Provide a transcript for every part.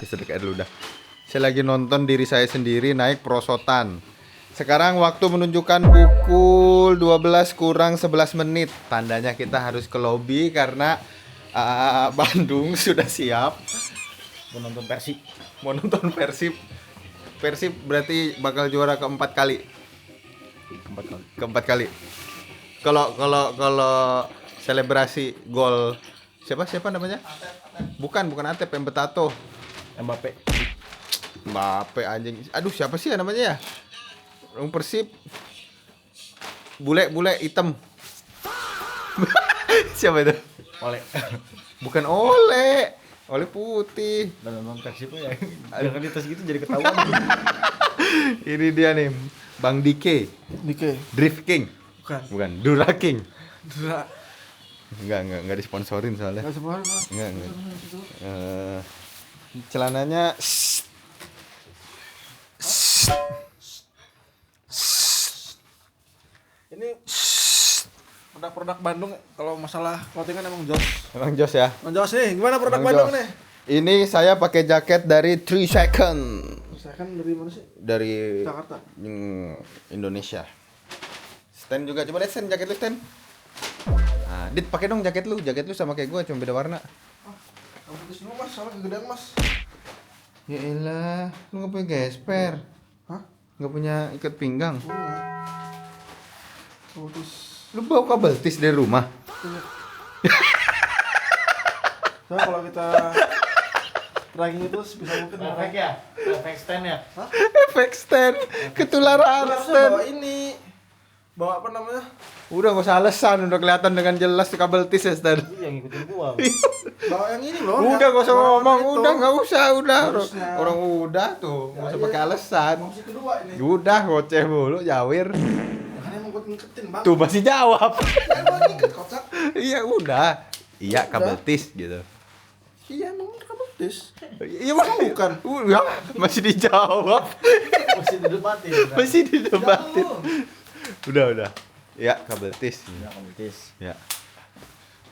Sedek air dulu dah. Saya lagi nonton diri saya sendiri naik perosotan. Sekarang waktu menunjukkan pukul 12 kurang 11 menit. Tandanya kita harus ke lobi karena Bandung sudah siap Menonton Persib. mau nonton Persib. Persib berarti bakal juara keempat kali. Keempat kali. Kalau selebrasi gol siapa namanya? Bukan Atep, yang Betato. Mbappe anjing. Aduh, siapa sih ya namanya ya? Orang Persib. Bule hitam. Siapa itu? Oleh. Bukan Ole putih. Dan nonton Persib ya. Jangan dites gitu jadi ketahuan. Ini dia nih, Bang Dike. Drift King. Bukan, Dura King. Enggak disponsorin soalnya. Enggak. Celananya Ini produk-produk Bandung kalau masalah clothingan emang jos. emang jos ya. Emang jos nih, gimana produk Emang Bandung jos. nih? Ini saya pakai jaket dari 3 Second Saya kan dari mana sih? dari Jakarta. Indonesia. Stand juga, coba lihat stand jaket lu stand. Nah, Dit pakai dong jaket lu sama kayak gua cuma beda warna. Kamu tulis dulu mas, soalnya kegedean mas. Ya elah, lu nggak punya gesper, Hah? nggak punya ikat pinggang. Tulis. Lu bawa kabel tis dari rumah. Soalnya kalau kita tracking itu bisa mungkin Efek ya? Efek stand ya? Efek stand, ketularan harusnya stand. bawa ini. Bawa apa namanya? Udah nggak usah alasan, udah kelihatan dengan jelas di kabel tis ya stand. Yang ngikutin gua. Bawa yang ini loh. Udah yang nggak usah warna ngomong, itu. udah nggak usah, udah Harusnya. orang udah tuh, nggak usah pakai alasan. Opsi kedua ini. Udah ngoceh mulu, jawir. Kan emang gue ngiketin bang. Tuh masih jawab. Emang ngiket kocak. Iya udah, iya kabel tis gitu. Iya emang kamu tes. Iya mah bukan. Udah masih dijawab, Mesti didebatin. masih didebatin. Udah. Ya kabel tis. Kompetitif. Ya.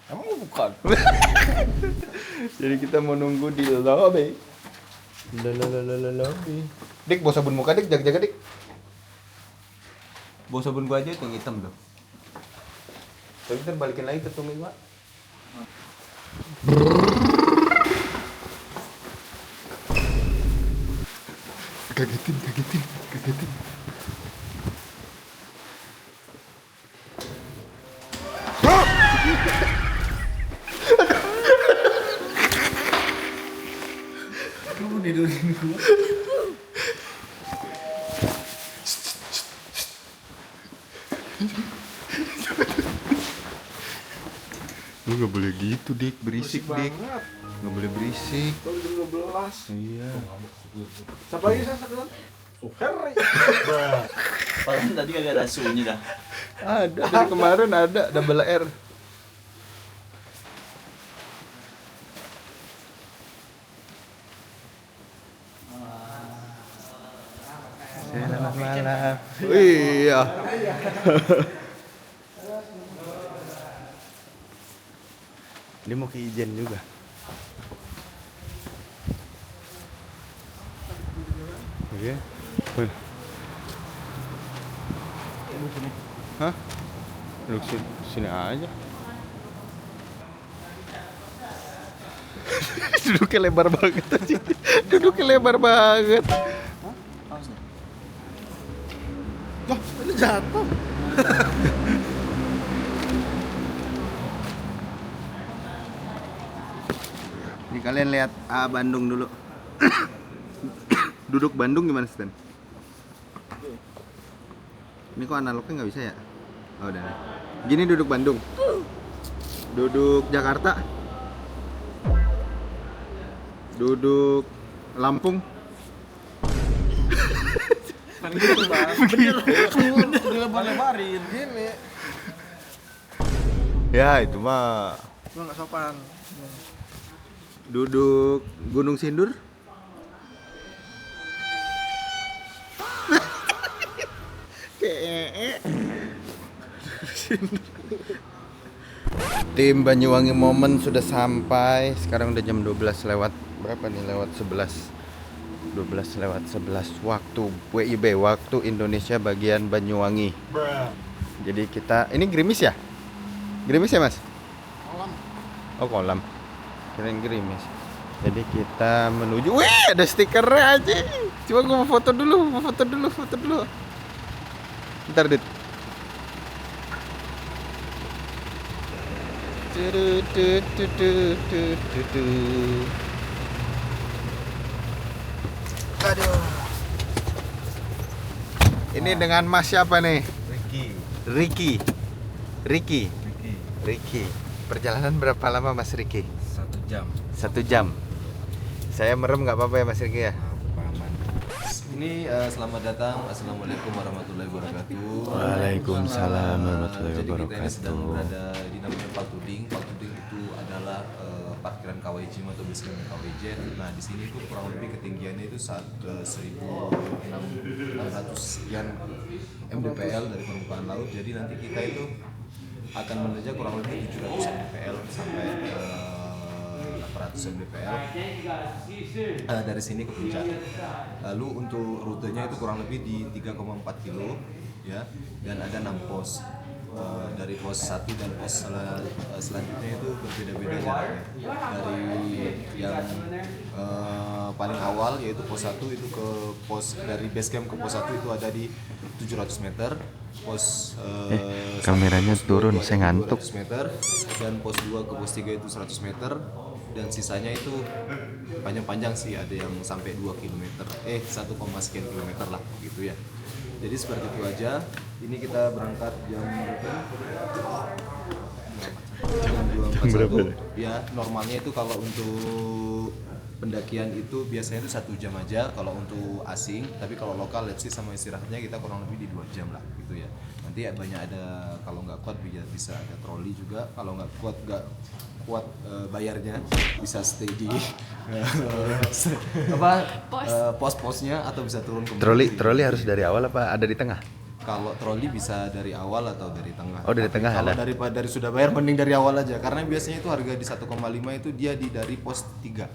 Emang bukan. Jadi kita mau nunggu di lobby. Lobby. Dik, bawa sabun muka dik, jaga-jaga dik. Bawa sabun gua aja yang hitam tuh. Tapi kita balikin lagi ke tumis, Pak. Kagetin. Kamu tidurin gue. Lu gak boleh gitu, Dik. Berisik, Dik. Banget. Gak boleh berisik. Baru jam 12. Iya. Siapa lagi saya sekarang? Harry. Padahal tadi kagak ada suhunya dah. Ada dari kemarin ada double R. Selamat malam. Iya. Dia mau ke Ijen juga. Oke. Mana? Hah? Duduk sini aja. Duduknya lebar banget tadi. Duduknya lebar banget. Loh, ini jatuh. Nih kalian lihat Bandung dulu. Duduk Bandung gimana Stan? Ini kok analognya nggak bisa ya? Oh udah. Gini duduk Bandung. Duduk Jakarta. Duduk Lampung. Kan gitu bang. Bener. Dilebar-lebarin gini. Ya itu mah. Gua nggak sopan. Duduk Gunung Sindur. Kayak Tim Banyuwangi Moment sudah sampai. Sekarang udah jam 12 lewat berapa nih? Lewat 11. 12 lewat 11 waktu WIB, waktu Indonesia bagian Banyuwangi. Jadi kita ini gerimis ya? Gerimis ya, Mas? Kolam. Oh, kolam. Kirain gerimis. Jadi kita menuju. Wih, ada stikernya aja. Coba gua mau foto dulu, foto dulu. Ntar, Dit. Aduh. Ini dengan Mas siapa nih? Ricky. Perjalanan berapa lama Mas Ricky? 1 jam. 1 jam. Saya merem nggak apa-apa ya Mas Ricky ya? Aman. Ini selamat datang. Assalamualaikum warahmatullahi wabarakatuh. Waalaikumsalam warahmatullahi Jadi kita ini wabarakatuh. sedang berada di namanya Paltuding. Paltuding itu adalah parkiran KWJ atau base camp KWJ. Nah di sini itu kurang lebih ketinggiannya itu 1.600 sekian mdpl dari permukaan laut. Jadi nanti kita itu akan mengejar kurang lebih 700 mdpl sampai 800 mdpl dari sini ke puncak. Lalu untuk rutenya itu kurang lebih di 3,4 kilo ya, dan ada 6 pos. Dari pos 1 dan pos selanjutnya itu berbeda-beda jaraknya. Dari yang paling awal yaitu pos 1 itu ke pos, dari base camp ke pos 1 itu ada di 700 meter. Pos kameranya 1, pos 2 turun, itu ada saya di ngantuk. 200 meter, dan pos 2 ke pos 3 itu 100 meter, dan sisanya itu panjang-panjang sih, ada yang sampai 2 km, 1, sekian kilometer lah gitu ya. Jadi seperti itu aja. Ini kita berangkat jam berapa? Ya normalnya itu kalau untuk pendakian itu biasanya itu 1 jam aja kalau untuk asing, tapi kalau lokal let's say sama istirahatnya kita kurang lebih di 2 jam lah gitu ya. Nanti banyak ada, kalau nggak kuat bisa ada troli juga, kalau nggak kuat bayarnya bisa stay di pos-posnya atau bisa turun ke Troli harus dari awal apa ada di tengah? Kalau troli bisa dari awal atau dari tengah. Oh, dari tengah Kalau ada. dari sudah bayar mending dari awal aja, karena biasanya itu harga di 1,5 itu dia dari pos 3.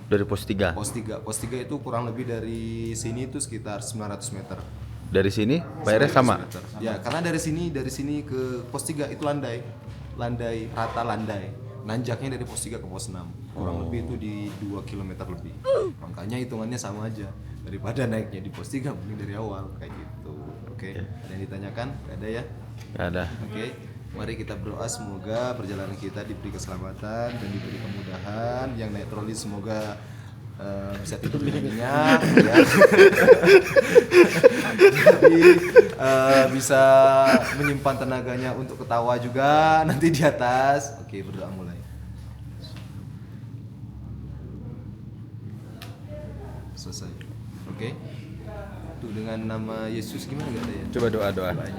Dari pos 3. Pos 3 itu kurang lebih dari sini itu sekitar 900 meter. Dari sini bayarnya 900 sama. meter. Ya, karena dari sini ke pos 3 itu landai rata. Nanjaknya dari pos 3 ke pos 6. Kurang lebih itu di 2 km lebih. Makanya hitungannya sama aja. Daripada naiknya di pos 3 mending dari awal kayak gitu. Oke. Ada yang ditanyakan? Gak ada ya? Nggak ada. Oke, mari kita berdoa semoga perjalanan kita diberi keselamatan dan diberi kemudahan. Yang naik troli semoga bisa tidur dengan nyenyak, ya. Jadi bisa menyimpan tenaganya untuk ketawa juga nanti di atas. Oke, berdoa mulai. Selesai. Oke. Tuh dengan nama Yesus gimana gak ada ya? Coba doa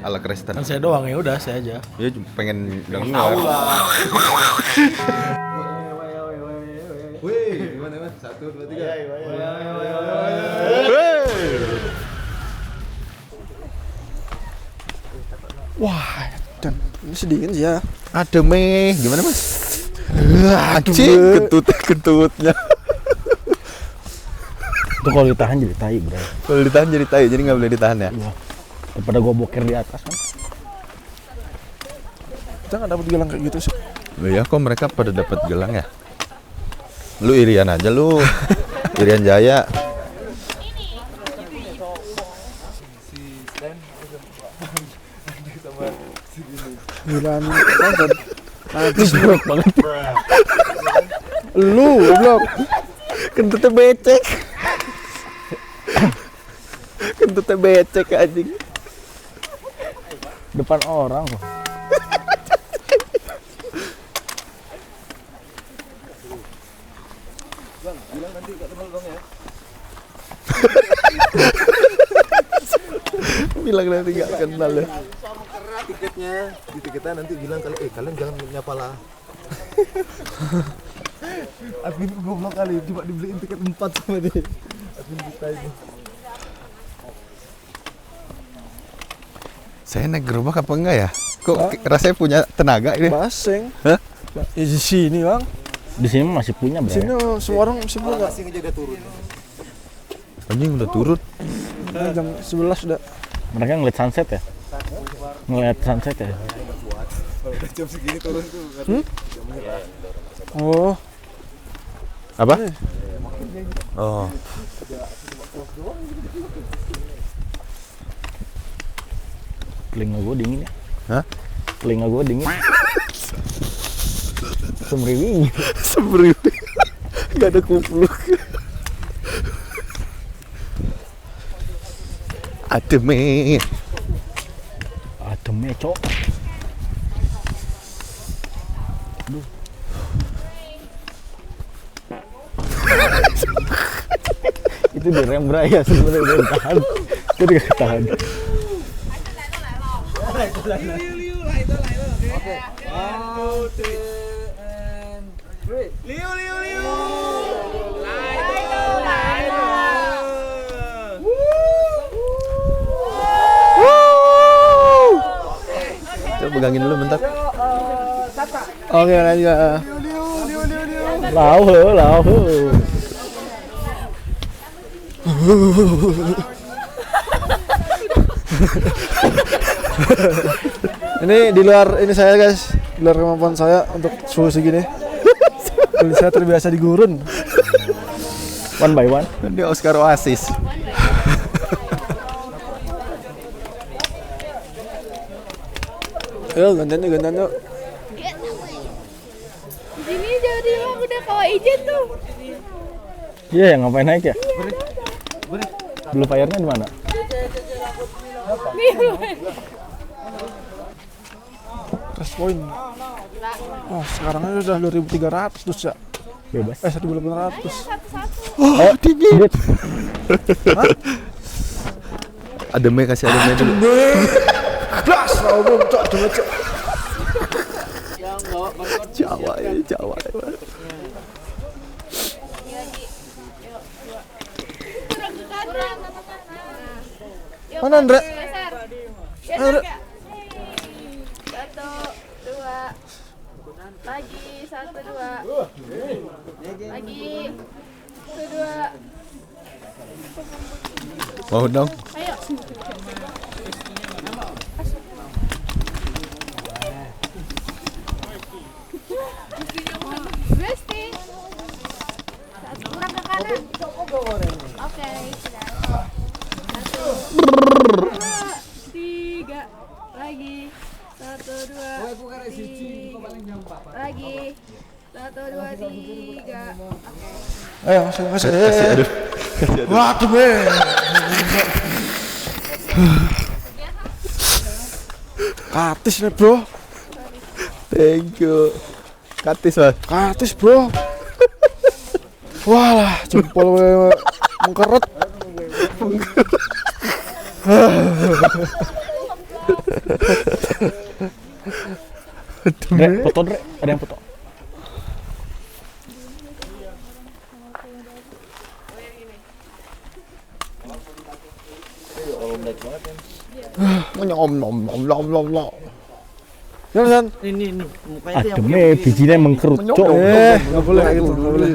ala Kristen. Kan saya doang, ya udah saya aja. Ya pengen Tahu denger. lah. Wih, gimana mas? 1, 2, 3. Wah, dan ini sedikit sih ya. Ada meh, gimana Mas? Anjing, kentutnya. Itu kalau ditahan jadi tai, bro. Kalau ditahan jadi tai, jadi nggak boleh ditahan ya. Iya. Daripada gua boker di atas kan. Kita nggak dapat gelang kayak gitu sih. Loh ya, kok mereka pada dapat gelang ya? Lu irian aja lu. Irian Jaya. Gelang kan najis blok banget. Lu goblok. Kentutnya becek. Kentutnya becek anjing. Depan orang kok. Bilang nanti gak kenal ya. Tiketnya, di tiketnya nanti bilang kalian jangan nyapa lah. Admin goblok kali, cuma dibeliin tiket 4 sama dia. Admin kita ini. Saya naik gerobak apa enggak ya? Kok rasanya punya tenaga ini? Baseng. Hah? Ya, di sini bang. Di sini masih punya, Di Bro. sini semua orang masih punya. Masih ngejada turun. Anjing udah turun. Nah, jam 11 sudah. Mereka ngeliat sunset ya? Ngeliat sunset ya? Jam segini turun tuh. Oh, Apa? Oh. Telinga gue dingin ya? Hah? Telinga gue dingin. Semriwing. Seberi. Gak ada kupluk. Adem. Adem ya, Cok. Itu direm beraya sebenarnya udah tahan. Itu udah tahan. Coba pegangin dulu bentar. oke lanjut. Lau. Ini di luar ini saya guys, di luar kemampuan saya untuk suhu segini. Kulit saya terbiasa di gurun. One by one. Dia Oscar Oasis. Ayo gantian yuk. Ini jadi mah udah kawa ijen tuh. Iya, yang ngapain naik ya? Blue Fire-nya di mana? Nih, Cash point. Oh, sekarang aja udah 2.300 dus ya. Bebas. 1.800. satu-satu. Oh, dingin. Dit. Ademnya kasih ademnya dulu. Blas, belum cok, coba cok. Jawa ini Jawa. Kurang. Yuk, Mana, Andra? geser. Andra. Geser, Kak. 1, 2. Lagi 1, 2. Lagi 1, 2. Mau dong. Ayo. Besti. Kurang ke kanan. Oke, sudah. 1, 2, 3. Lagi. 1, 2, 3. Lagi. 1, 2, 3. Oke. Ayo, masuk. Waduh, be. Katis nih, bro. Thank you. Katis, Mas. Katis, bro. Walah, jempol mengkeret. Dre, foto Dre. Ada yang foto. Nom. Ya, San. Ini mukanya tuh yang Ademnya bijinya mengkerut, Cok. Nggak boleh kayak gitu, nggak boleh.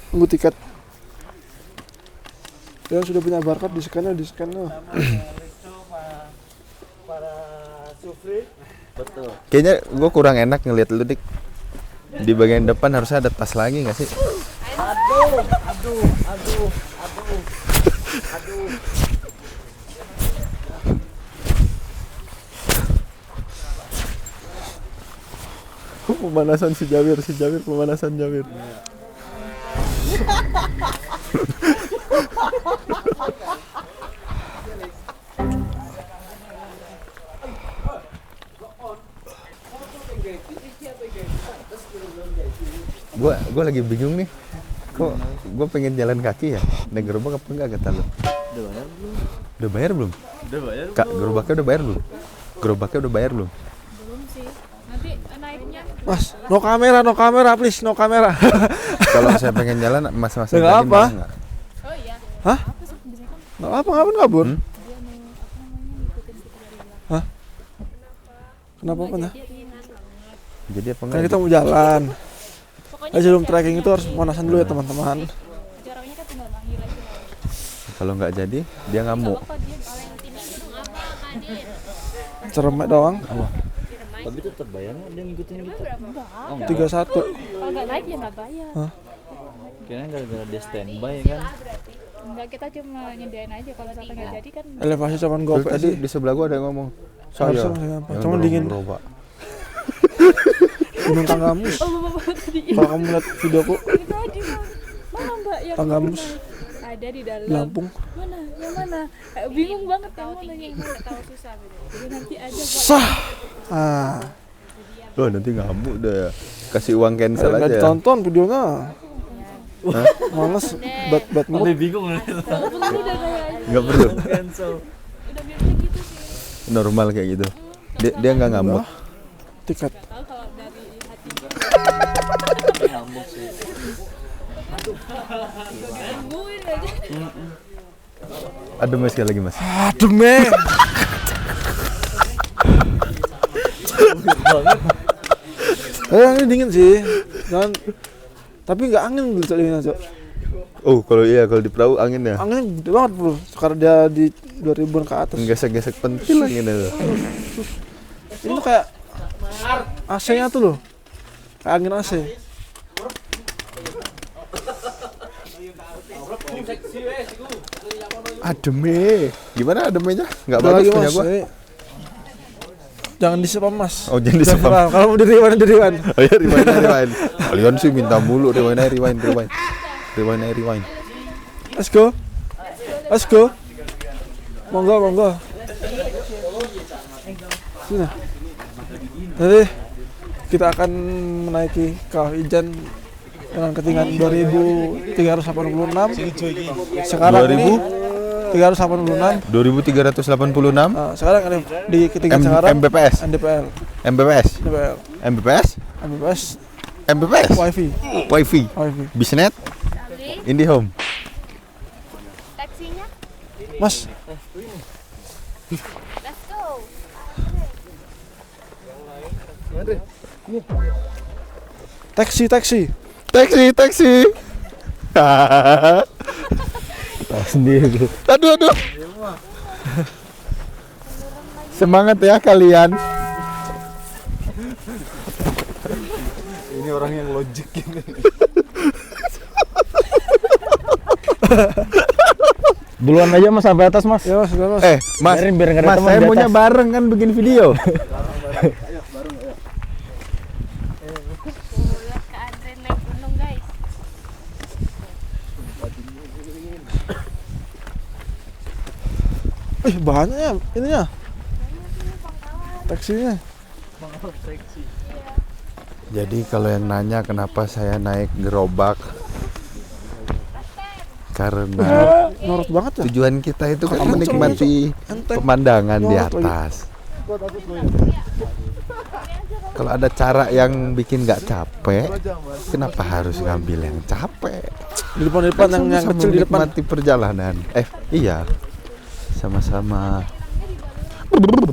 Tunggu tiket. Yang sudah punya barcode di scan lo. betul. Kayaknya gue kurang enak ngeliat lu, Dik. Di bagian depan harusnya ada tas lagi nggak sih? Pemanasan si Jawir, pemanasan Jawir. Gua lagi bingung nih. Kok gua pengen jalan kaki ya? Naik gerobak apa enggak kata lu? Udah bayar belum? Kak, gerobaknya udah bayar belum? Belum sih. Nanti naiknya Mas, no kamera please, no kamera. Kalau saya pengen jalan, mas-mas Nggak tadi apa. mau nggak? Oh iya. Hah? Nggak apa, ngapain kabur? Hah? Kenapa apanya? Jadi apa Kan enggak? kita mau jalan. Pokoknya Nah, sebelum trekking itu harus pemanasan dulu ya teman-teman. jaraknya kan tinggal manggil aja. Kalau nggak jadi, dia ngamuk. Kok dia Valentine itu apa Kadin? Ceremek doang. Tapi tetap bayar nggak dia ngikutin kita? Oh, 31. Kalau nggak naik ya nggak bayar. kira gara-gara dia standby kan? Enggak, kita cuma nyediain aja kalau misalkan nggak jadi kan. Elevasi cuman gopek Terus tadi. di sebelah gua ada yang ngomong. Harusnya Saya. masih gampang. yang Cuma dorong dingin. gerobak. Gunung Tanggamus. Kalau kamu lihat videoku, Itu tadi mana mbak yang Tanggamus ada di dalam. di Lampung. Mana? Yang mana? Bingung banget yang mana yang mana tahu susah gitu. Jadi nanti ada Pak. Sah. Ah, Loh, nanti ngamuk deh. Kasih uang cancel nggak aja. ditonton videonya. Males, bad mood. Bingung nih. Udah kayak Nggak perlu. Cancel. udah biasa gitu sih. Normal kayak gitu. Dia nggak ngamuk. Tiket. Tahu kalau dari hati Nyambung sih. gangguin aja. Ada mas sekali lagi mas. Aduh, men. Ini dingin sih. Jangan. Tapi nggak angin gitu dinginnya, Cok. Oh, kalau di perahu anginnya. Anginnya gede banget, Bro. Karena dia di 2000-an ke atas. Gesek-gesek pentil anginnya tuh. Ini tuh kayak AC-nya tuh loh. Kayak angin AC. Ademe. Gimana ademenya? Nggak Udah bagus lagi, punya Mas. gua. Jangan disepam, Mas. Oh, jangan disepam. viral. Kalau mau di rewind. Oh ya, rewind. Kalian sih minta mulu rewind. Rewind. Let's go. Monggo. Sini. Jadi kita akan menaiki Kawah Ijen dengan ketinggian 2386. Sekarang ini 386. 2386 Sekarang ini di ketinggian sekarang Mbps. NDPL. Mbps. NDPL. Mbps. MBPS Mbps. wifi. Wifi. Bisnet. IndiHome. Taksinya, Mas, let's go. taksi. Taksi. Tahu sendiri. Aduh. Semangat ya kalian. Ini orang yang logik ini. Duluan aja mas sampai atas mas. Ya, Mas, udah, Mas. Mas, Biar nggak ada mas teman saya di maunya atas. bareng kan bikin video. Lihat ke Adren naik gunung guys. Banyak ya ininya. Taksinya. Jadi kalau yang nanya kenapa saya naik gerobak, karena Norot banget ya. tujuan kita itu kan Enteng, menikmati Enteng. pemandangan di Norot lagi. atas. Kalau ada cara yang bikin nggak capek, kenapa harus ngambil yang capek? Di depan yang Sama-sama kecil di depan. menikmati perjalanan. Iya, sama-sama.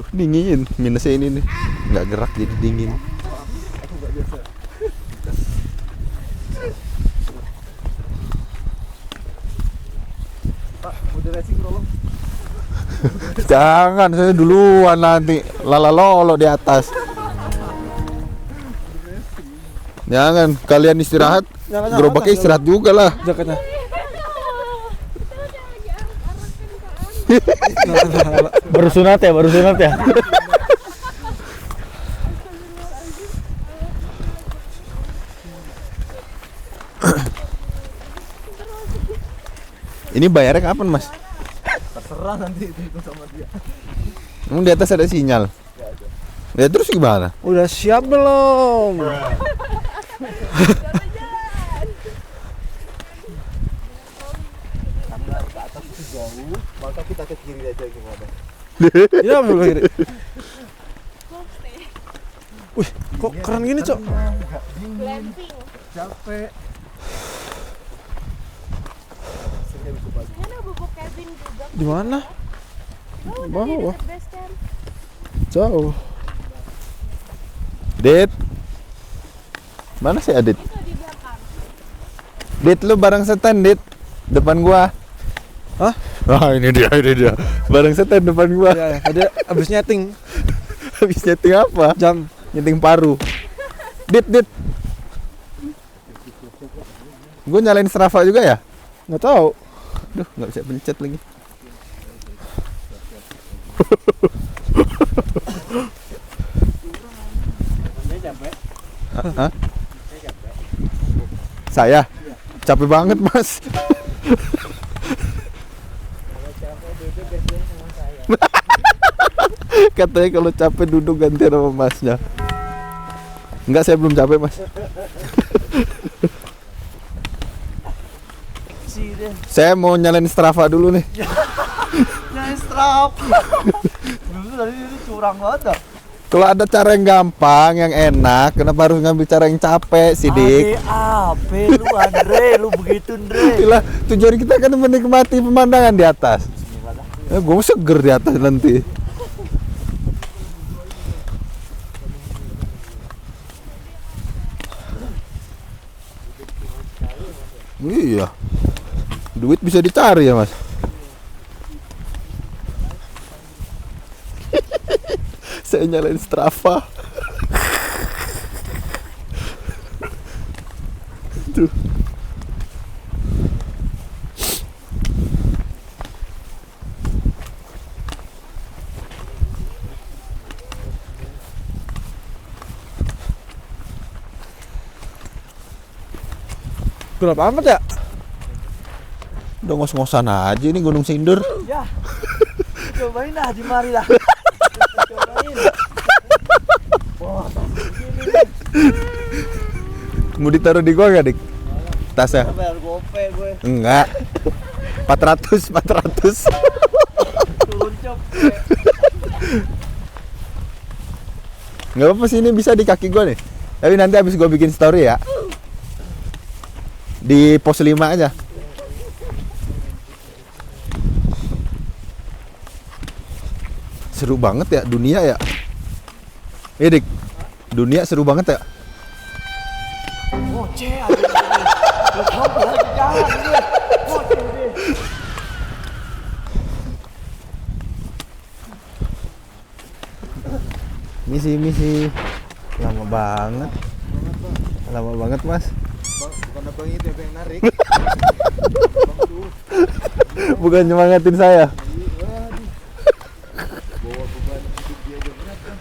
Dingin, minusnya ini nih, nggak gerak jadi dingin. Jangan, saya duluan nanti lalalolo di atas. Jangan, kalian istirahat, Jangan, gerobaknya istirahat juga lah. Jaketnya. Baru sunat ya. Ini bayarnya kapan, Mas? Terserah nanti itu sama dia. Emang di atas ada sinyal? Ya terus gimana? Udah siap belum? Maka kita ke kiri aja gimana? Iya, belum kiri. Wih, kok keren gini, Cok? Glamping. Capek. Sana bubuk cabin juga. Di mana? Oh, Bawah. tadi dekat base camp. Jauh. Dit. Mana sih Adit? Itu di belakang. Dit, lu bareng setan, Dit. Depan gua. Hah? Wah, ini dia. Bareng setan depan gua. Ya, tadi abis nyeting Habis nyeting apa? jam. Nyeting paru. Dit. Gua nyalain Strava juga ya? Nggak tahu. Duh, nggak bisa pencet lagi. Hah? Saya? Capek banget, Mas. Katanya kalau capek duduk ganti sama Masnya. Enggak, saya belum capek, Mas. Saya mau nyalain Strava dulu nih. Nyalain strap. Dulu tadi itu curang banget dah. Kalau ada cara yang gampang, yang enak, kenapa harus ngambil cara yang capek, Sidik? Apa lu Andre, lu begitu Andre. Itulah tujuan kita kan menikmati pemandangan di atas. Gue mau seger di atas nanti. Iya. Duit bisa dicari ya, Mas. Saya nyalain Strava. Tuh. Gelap amat ya? Udah ngos-ngosan aja ini Gunung Sindur. Ya. Cobain dah di mari dah. Cobain. Mau ditaruh di gua gak, Dik? Tasnya? Bayar gope gue. Enggak. 400. Turun cop. Enggak apa-apa sih, ini bisa di kaki gua nih. Tapi nanti habis gua bikin story ya. Di pos 5 aja. Seru banget ya dunia ya. Dik, dunia seru banget ya. Oce ada. Lu tahu lagi jalan gue. Oce deh. Misi. Lama banget, Mas. Bukan abang itu yang narik. Bukan nyemangatin saya. Bawa beban hidup dia aja berat kan.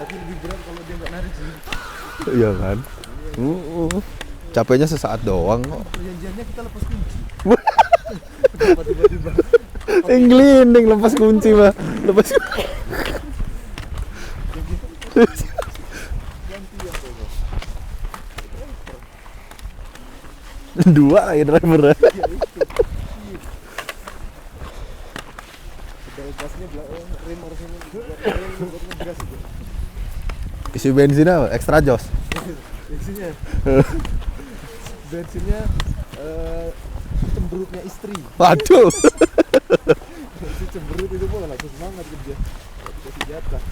Tapi lebih berat kalau dia nggak narik sih. Iya kan? Capeknya sesaat doang kok. Perjanjiannya kita lepas kunci. Tiba-tiba. Glinding lepas kunci mah. Lepas. Dua ya driver. Isi bensin apa? Extra jos. Bensinnya cemberutnya istri. Waduh. Si cemberut itu mau langsung semangat kerja. Kasih jatah.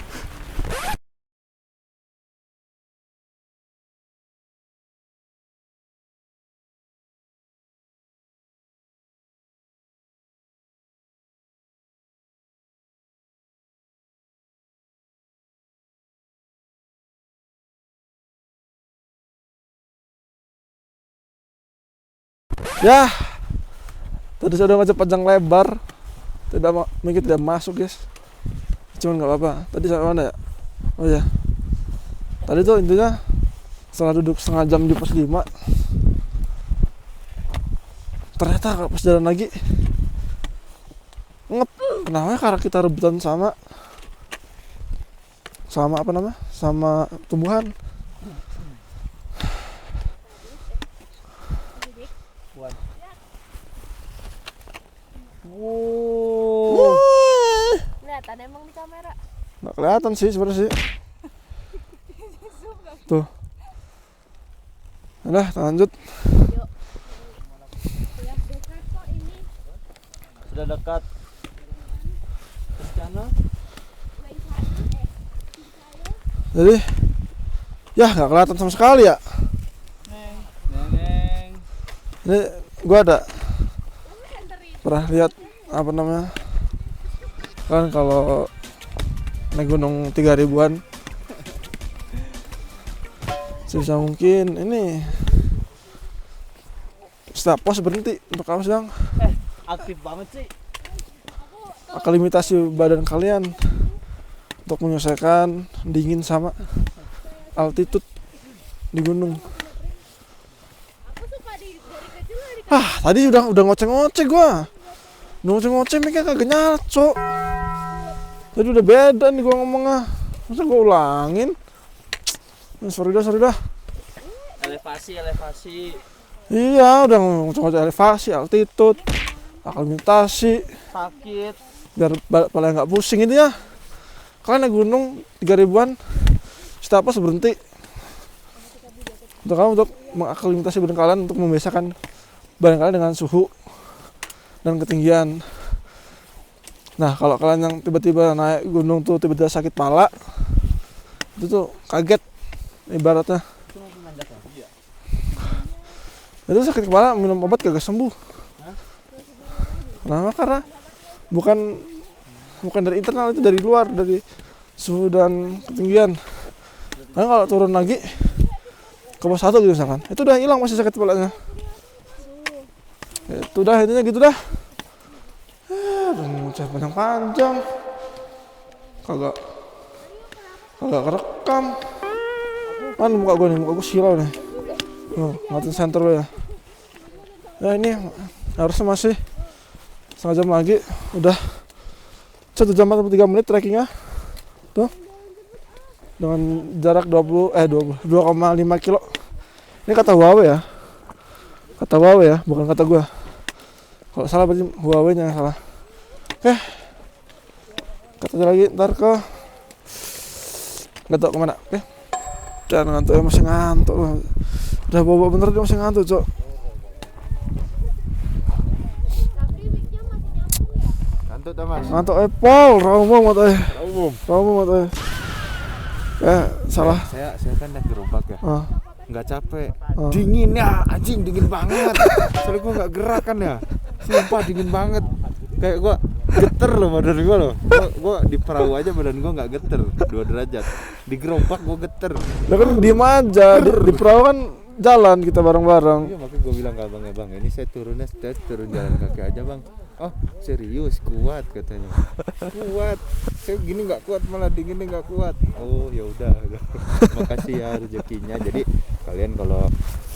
Ya, tadi saya udah ngecek panjang lebar, mungkin tidak masuk guys. Cuman nggak apa-apa. Tadi saya mana ya? Oh ya, tadi tuh intinya setelah duduk setengah jam di pos 5, ternyata pas jalan lagi ngep. Kenapa? Karena kita rebutan sama apa namanya? Sama tumbuhan. Kelihatan emang di kamera. Nggak kelihatan sih sebenarnya sih. Tuh. Udah, lanjut. Sudah dekat. Sana. Jadi ya nggak kelihatan sama sekali ya. Neng. Ini gua ada pernah lihat apa namanya, kan kalau naik gunung 3000-an sebisa mungkin ini setiap pos berhenti untuk kamu sedang Aktif banget sih. akan limitasi badan kalian untuk menyelesaikan dingin sama altitude di gunung. Tadi udah ngoceh-ngoceh gua. Ngoceh-ngoceh mikir kagak nyala, Cok. Tadi udah beda nih gua ngomongnya. Masa gua ulangin? Sorry dah. Elevasi. Iya, udah ngoceh-ngoceh elevasi, altitude, aklimatasi, Sakit. biar paling nggak pusing ini ya. Kalian naik gunung 3000-an, setiap pos berhenti. Untuk mengaklimatasi badan kalian, untuk membiasakan badan kalian dengan suhu dan ketinggian. Nah, kalau kalian yang tiba-tiba naik gunung tuh tiba-tiba sakit pala, itu tuh kaget ibaratnya. Itu sakit kepala minum obat kagak sembuh. Nah, karena bukan dari internal, itu dari luar, dari suhu dan ketinggian. Karena kalau turun lagi ke pos 1 gitu misalkan, itu udah hilang masih sakit kepalanya. Itu dah, intinya gitu dah. Udah ngoceh panjang-panjang, kagak kerekam. Mana muka gue silau nih. Ngatin center gue ya. Ya ini harusnya masih setengah jam lagi. Udah 1 jam 43 menit trekkingnya. Tuh. Dengan jarak 2,5 kilo. Ini kata Huawei ya. Bukan kata gua. Kalau salah berarti Huawei-nya yang salah. Oke. Kata lagi ntar ke nggak tahu kemana. Oke. Dan ngantuk, masih ngantuk. Udah bawa bener dia masih ngantuk, Cok. Ngantuk dah Mas. Ngantuk Paul, raumum matanya. Salah. Saya kan naik gerobak ya. Nggak capek. Oh. Dingin ya, anjing dingin banget. Soalnya gua nggak gerak kan ya. Sumpah dingin banget. Kayak gua geter loh badan gua loh. Gua di perahu aja badan gua nggak geter 2 derajat. Di gerobak gua geter. Lah kan diem aja di perahu kan jalan kita bareng-bareng. Iya makanya gua bilang ke abang, ini saya turun jalan kaki aja bang. Oh serius kuat katanya. Kuat. Saya gini nggak kuat, malah dinginnya nggak kuat. Oh ya udah. Makasih ya rezekinya. Jadi kalau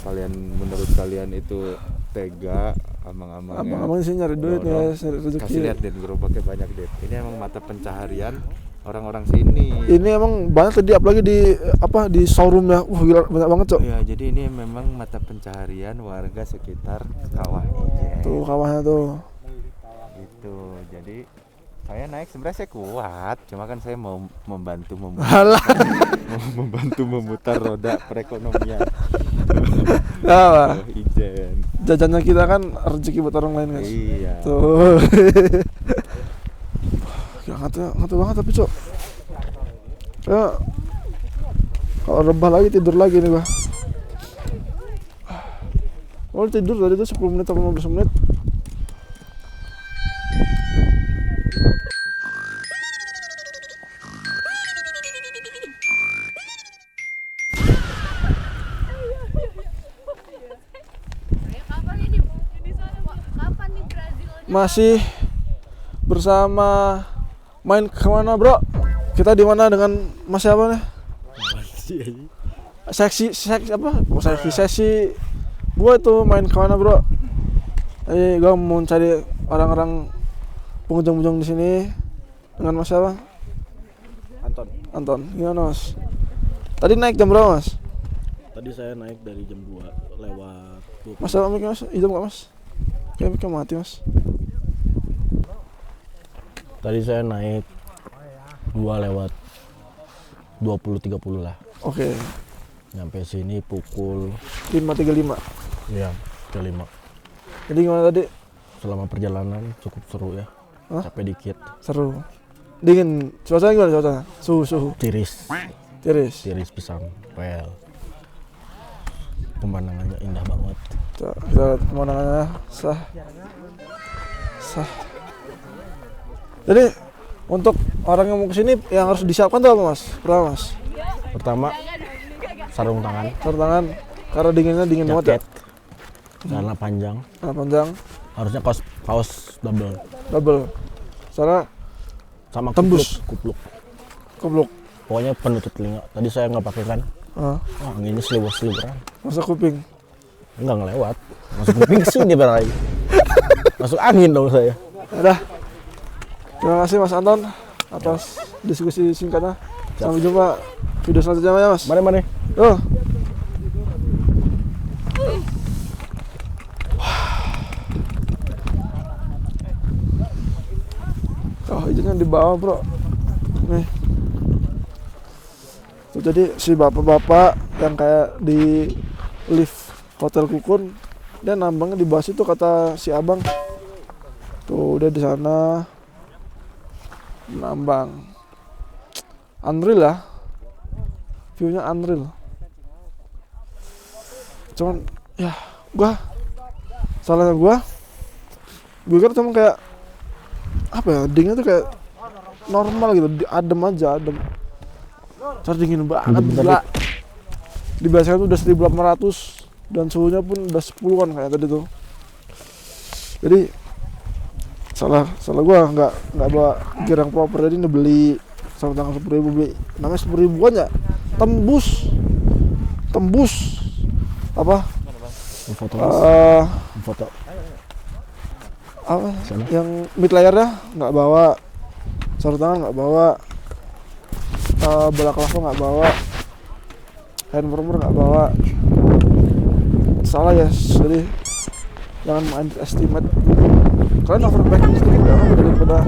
kalian menurut kalian itu tega, amang-amangnya. Abang sih nyari duit ya, nyari rezeki. Kasih lihat deh gerobaknya banyak deh. Ini emang mata pencaharian orang-orang sini. Ini emang banyak tadi apalagi di showroom ya. Gila banyak banget, Cok. Ya, jadi ini memang mata pencaharian warga sekitar Kawah Ijen. Tuh kawahnya tuh. Gitu. Jadi saya naik sebenarnya saya kuat, cuma kan saya mau membantu memutar roda perekonomian. Ya, Ijen. jajannya kita kan rezeki buat orang lain, guys. Iya. Tuh. Ya ngantuk banget tapi, Cok. Ya kalau rebah lagi tidur lagi nih gua. Oh tidur tadi tuh 10 menit atau 15 menit. Masih bersama main kemana bro? Kita di mana dengan Mas siapa nih? Seksi apa? Sesi gua itu main kemana bro? Gua mau cari orang-orang pengunjung-pengunjung di sini dengan Mas siapa? Anton. Gimana Mas? Tadi naik jam berapa Mas? Tadi saya naik dari jam 2 lewat 20. Mas apa mikir Mas? Hidup nggak Mas? Kayak mikir mati Mas. Tadi saya naik 2 lewat 20-30 lah. Oke. Nyampe sini pukul 5.35. ya 5. Jadi gimana tadi? Selama perjalanan cukup seru ya. Hah? Capek dikit. Seru. Dingin. Cuacanya gimana cuacanya? Suhu. Tiris pisang. Well. Pemandangannya indah banget. Kita lihat pemandangannya sah. Jadi untuk orang yang mau kesini yang harus disiapkan tuh apa mas? Pertama mas, Pertama sarung tangan, karena dinginnya dingin banget ya. jaket, celana panjang, Nah, panjang, harusnya kaos double. Soalnya sama Tembus. kupluk. Pokoknya penutup telinga. Tadi saya nggak pakai kan. Anginnya seliwer-seliweran. masuk kuping. Nggak ngelewat. Masuk kuping sini berarti. Masuk angin dong saya. Udah. Terima kasih Mas Anton atas diskusi singkatnya. Sampai jumpa video selanjutnya ya Mas. Mana? Tuh. Oh, izinnya di bawah, Bro. Nih. Tuh, jadi si bapak-bapak yang kayak di lift Hotel Kukun, dia nambangnya di bawah situ kata si abang. Tuh, udah di sana nambang. Unreal ya. View-nya unreal. Cuman ya salahnya gue kira cuma kayak apa ya, dinginnya tuh kayak normal gitu, adem aja. Cara dingin banget gila. Dibiasakan tuh udah 1800 dan suhunya pun udah 10-an kayak tadi tuh. Jadi salah gua nggak bawa gear yang proper. Jadi beli sama tangan 10.000, beli namanya 10.000-an ya, tembus apa Foto. apa Sana. yang mid layarnya nggak bawa, sarung tangan nggak bawa, bola kelapa nggak bawa, hand warmer nggak bawa. Salah ya, jadi jangan underestimate. Kalian overpacking sedikit ya daripada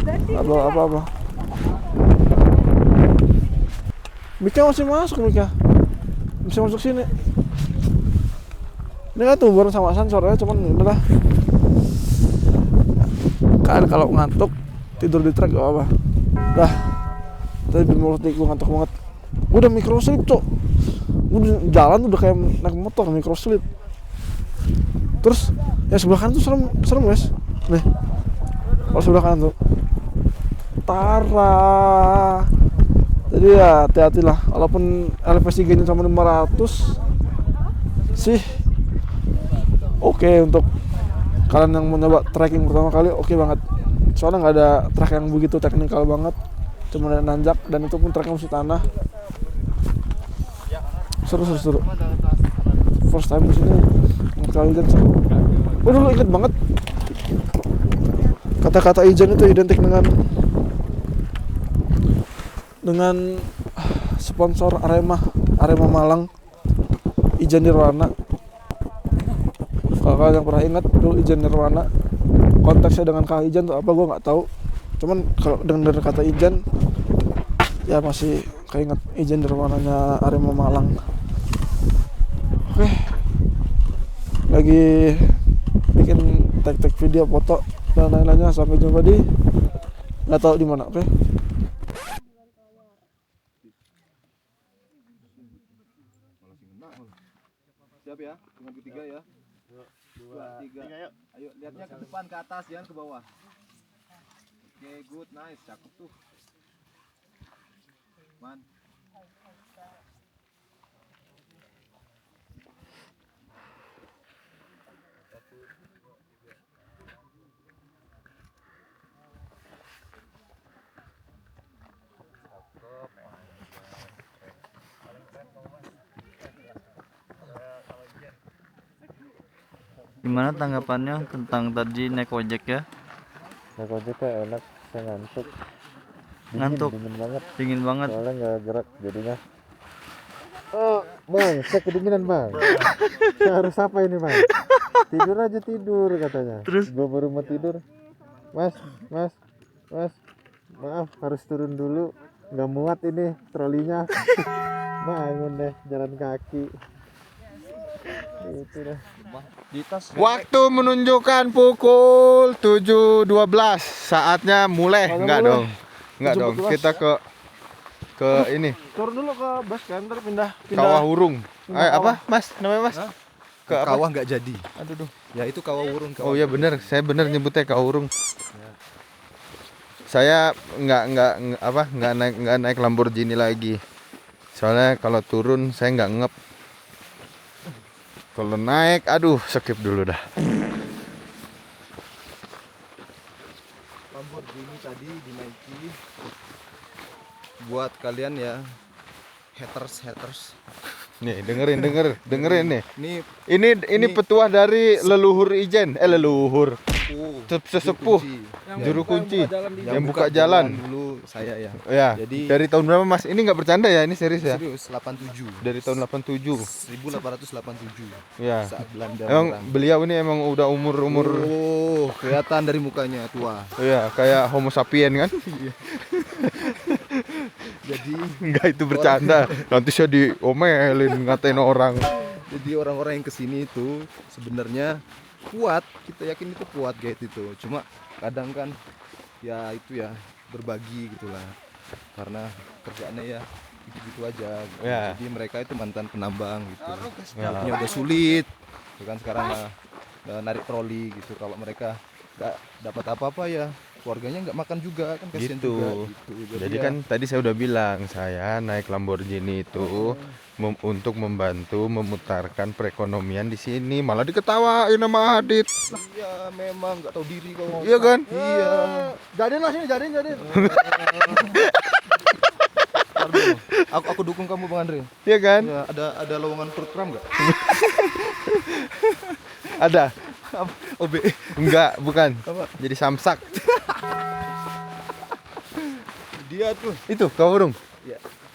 nggak bawa apa-apa. Mic-nya masih masuk, masih masuk sini. Ini kan tuh bareng sama sensornya, cuman udah. Kan kalau ngantuk tidur di trek gak apa-apa. Dah. Tadi menurut gue ngantuk banget. Gue udah microslip, cok. Gue jalan udah kayak naik motor microslip. Terus yang sebelah kanan tuh serem guys. Nih. Kalau sebelah kanan tuh Tara. Jadi ya hati-hatilah. Walaupun elevasi-nya cuma 500 sih oke untuk kalian yang mau nyoba trekking pertama kali, oke banget. Soalnya nggak ada trek yang begitu teknikal banget, cuma ada nanjak dan itu pun treknya mesti tanah. Seru. First time di sini kali dan seru. Dulu inget banget kata-kata Ijan itu identik dengan sponsor Arema Malang, Ijan Nirwana. Kalau kalian yang pernah ingat dulu Ijan Nirwana, konteksnya dengan Kak Ijan tuh apa gue nggak tahu. Cuman kalau dengar kata Ijan ya masih keinget Ijan Nirwananya Arema Malang. Oke. Lagi bikin tag video, foto dan lain-lainnya. Sampai jumpa di nggak tahu di mana. Oke. Siap ya, dengan ketiga ya. 2, 3. Ayo lihatnya ke depan, ke atas, jangan ke bawah. Oke, good, nice, cakep tuh. Man. Gimana tanggapannya tentang tadi naik ojek ya? Naik ojek kayak enak, saya ngantuk. Ngantuk, Dingin banget. dingin banget. Soalnya nggak gerak jadinya. Oh, bang, saya kedinginan bang. Saya harus apa ini bang? Tidur aja tidur katanya. Terus? Gua baru mau tidur. Mas, maaf harus turun dulu. Nggak muat ini trolinya. Bangun deh, jalan kaki. Itu dah. Waktu menunjukkan pukul 7.12. Saatnya mulai. Enggak mulai. dong. Enggak dong. 7.14. Kita ke ini, Turun dulu ke bus kan, ntar pindah. Kawah Wurung. Apa, Mas? Namanya Mas? Ke apa? Kawah nggak jadi. Aduh, duh. Ya itu kawah Wurung. Oh iya bener, saya bener nyebutnya Kawah Wurung. Saya nggak naik Lamborghini lagi. Soalnya kalau turun saya nggak ngep. Kalau naik, aduh, skip dulu dah. Lamborghini tadi dinaiki buat kalian ya haters. Nih, dengerin nih. Ini Ini petuah dari leluhur Ijen, leluhur. Sesepuh juru kunci yang buka jalan. dulu saya ya. Ya, Jadi- dari tahun berapa, Mas? Ini nggak bercanda ya, ini serius ya? Serius 87. Dari tahun 87. 1887. Ya. Saat Belanda Emang menyerang. beliau ini emang udah umur Oh, kelihatan dari mukanya tua. ya kayak Homo sapien kan? Jadi Enggak, itu bercanda. Nanti saya diomelin ngatain orang. orang-orang yang kesini itu sebenarnya kuat. Kita yakin itu kuat guys itu. Cuma kadang kan ya itu ya berbagi gitulah. Karena kerjaannya ya gitu aja. Gitu. Ya. Jadi mereka itu mantan penambang gitu. Ya. Hidupnya udah sulit. Itu kan sekarang narik troli gitu. Kalau mereka nggak dapat apa-apa ya keluarganya nggak makan juga kan kasihan Gitu. juga gitu. Jadi ya, kan tadi saya udah bilang, saya naik Lamborghini itu untuk membantu memutarkan perekonomian di sini. Malah diketawain sama Adit. iya memang nggak tahu diri kau. Iya kan? Iya. Jadiin lah sini, jadiin. Aku dukung kamu Bang Andre. Iya kan? Ya, ada lowongan perut kram nggak? Ada. OB. Enggak, bukan. Apa? Jadi samsak. Dia tuh. Itu Kawurung.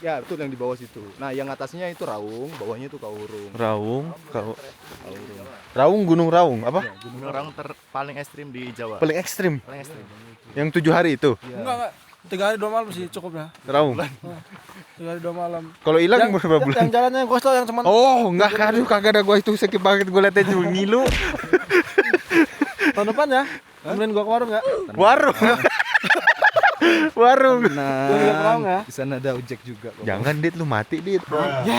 Ya, itu yang di bawah situ. Nah, yang atasnya itu Raung, bawahnya itu Kaurung. Raung, Raung, Gunung Raung, apa? Gunung orang paling ekstrim di Jawa. Paling ekstrim. Paling ekstrim. Yang 7 hari itu. Enggak. 3 hari 2 malam sih cukup ya. Raung. 3 hari 2 malam. Kalau hilang berapa bulan? Yang jalannya ghost yang cuman Oh, enggak, aduh, kagak ada gua itu skip banget, gua liatnya cuma ngilu. tahun depan ya. Kemudian gua ke warung ya. Warung. Warung. Gua juga ke warung ya. Di sana ada ojek juga. kok. Jangan Dit, lu mati Dit.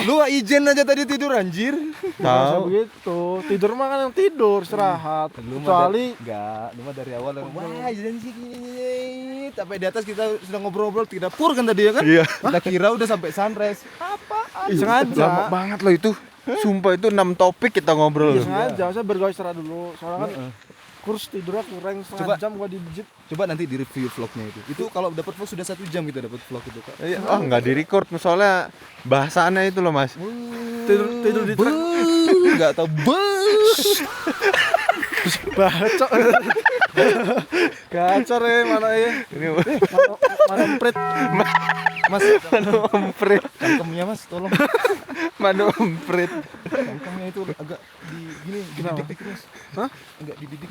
Lu izin aja tadi tidur anjir. Nggak usah Tahu. begitu. Tidur mah kan yang tidur, istirahat. Kecuali enggak, lu mah dari awal wah izin sih gini. Sampai di atas kita sudah ngobrol-ngobrol tidak pur kan tadi ya kan? Iya. Kita kira udah sampai sunrise. Ih, sengaja. Lama banget loh itu. Sumpah itu 6 topik kita ngobrol. ya sengaja, saya bergawe istirahat dulu. Soalnya kan kurs tidurnya kurang setengah jam gua di jeep. Coba nanti di review vlognya itu. Itu kalau dapat vlog sudah 1 jam kita dapat vlog itu kak. Iya, oh enggak di record soalnya bahasannya itu loh Mas. Tidur di truk. Enggak tahu Bacok. Gacor ya mana ya. Ini Mana emprit. Mas, Manu Omprit, cangkemnya Mas, tolong. Manu Omprit. Cangkemnya itu agak di gini, dididik Mas. Hah? Agak dididik.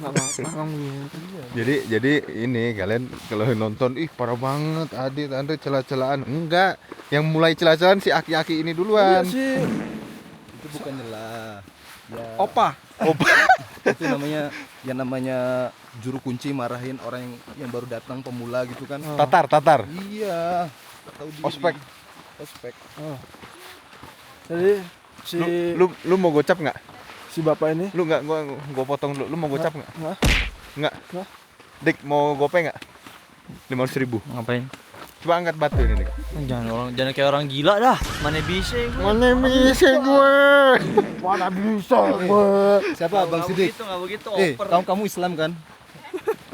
Jadi ini kalian kalau nonton ih parah banget Adit Andre celah-celahan. Enggak, yang mulai celah-celahan si aki-aki ini Iya duluan. sih. Itu bukan nyela. Ya, Opa. itu namanya juru kunci marahin orang yang baru datang pemula gitu kan. Tatar. Iya. Nggak tahu diri. Ospek. Jadi si Lu mau gocap nggak? si bapak ini Lu nggak, gua potong dulu. Lu mau gocap nggak? Nggak. Nggak. Nggak. Dik mau gope nggak? 500.000. Ngapain? Coba angkat batu ini Dik. Jangan kayak orang gila dah. Mana bisa gue. Mana bisa gue? mana bisa gue. Siapa Bang Sidik? Enggak begitu. Kamu Islam kan?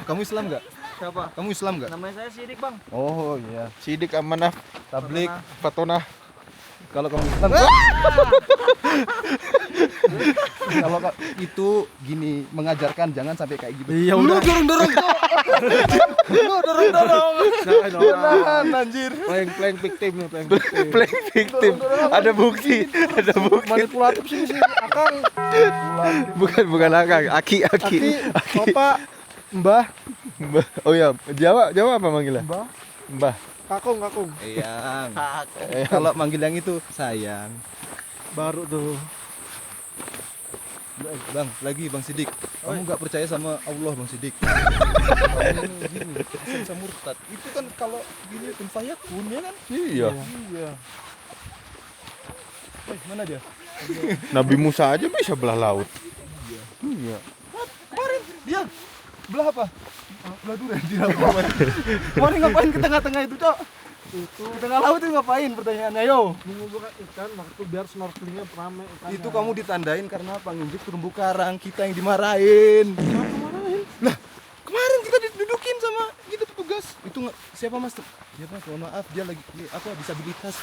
Kamu Islam nggak? Siapa? Kamu Islam nggak? Namanya saya Sidik, Bang. Oh iya. Sidik amanah Tablik. Fatona. Kalau kamu Islam kalau itu gini mengajarkan jangan sampai kayak gitu. Iya udah. Dorong. Jangan anjir. Playing victim nih, playing victim. Play victim. Ada bukti. Manipulatif sini sih Akang. Bukan Akang, Aki. Opa, Mbah, Oh ya, Jawa apa manggilnya? Mbah. Mbah. Kakung. Eyang. Kalau manggil yang itu sayang. Baru tuh. Bang, lagi Bang Sidik. Kamu nggak percaya sama Allah Bang Sidik? Kamu gini, bisa murtad. Itu kan kalau gini kun fayakun ya kan? Iya. Iya. Mana dia? Nabi Musa aja bisa belah laut. Iya. Kemarin dia belah apa? Belah durian tidak apa. Kemarin ngapain ke tengah-tengah itu, Cok? Itu di tengah laut itu ngapain pertanyaannya, yo? Mengumpulkan ikan waktu biar snorkelingnya rame ikannya. Itu kamu ditandain karena apa? Nginjek terumbu karang, kita yang dimarahin. Lah, kemarin kita didudukin sama gitu petugas. Itu siapa Mas? Ya Mas, mohon maaf dia lagi apa disabilitas.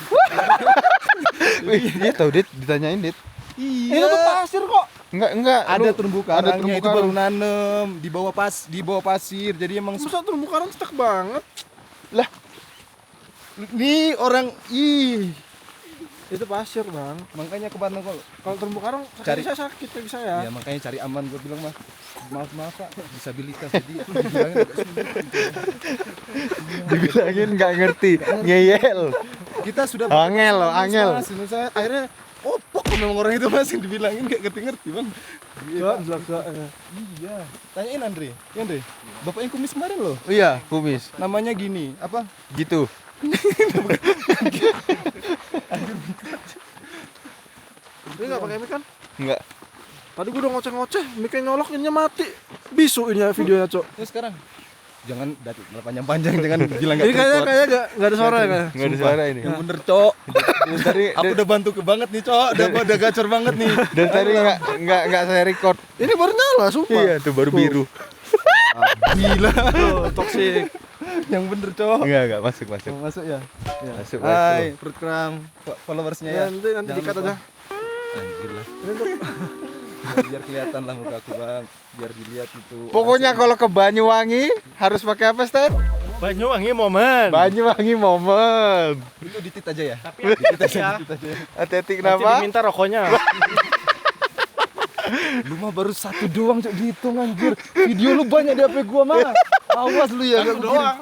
Wih, dia tahu Dit, ditanyain Dit. Iya. Itu pasir kok. Enggak. Ada lu- terumbu ada karangnya terumbu itu baru karang. nanem di bawah pasir. Jadi emang Masa terumbu karang cetek banget. nih orang Itu pasir, Bang. makanya ke Bandung kok. Kalau terumbu karang Cari- saya sakit kaki saya. Ya makanya cari aman gue bilang Mas. Maaf Pak, disabilitas jadi dibilangin agak sulit. Dibilangin nggak ngerti, ngeyel. Kita sudah Angel loh, Mas, angel. Mas. Ini saya akhirnya opok memang orang itu Mas yang dibilangin gak ngerti-ngerti Bang. Enggak. Iya. Tanyain Andre. Ya Andre. Bapak yang kumis kemarin loh. Iya, kumis. Namanya gini, apa? Gitu. Ini enggak pakai mic kan? Enggak. Tadi gua udah ngoceh-ngoceh, mic-nya nyolok ini mati. Bisu ini videonya, Cok. Ya sekarang jangan panjang-panjang jangan bilang Ini kayaknya enggak ada suara ya kayak. Enggak ada suara ini. Yang bener, Cok. Dari Aku udah bantu banget nih, Cok. Udah gacor banget nih. dan tadi enggak saya record. Ini baru nyala, sumpah. Iya, tuh baru biru. Gila. Tuh, toxic. Yang bener, Cok. Enggak masuk. Masuk ya. Masuk. Hai, perut kram. Followersnya ya. Ya, nanti Jangan dikat lupa. aja. Anjir lah. Biar kelihatan lah muka aku, Bang. Biar dilihat itu. Pokoknya kalau ke Banyuwangi harus pakai apa, Stan? Banyuwangi momen. Banyuwangi momen. itu ditit aja ya. Tapi hati-hati ya. Hati-hati Nanti kenapa? diminta rokoknya. Lu mah baru satu doang, Cok, dihitung anjir. Video lu banyak di HP gua mah. Awas lu ya, Satu gak doang.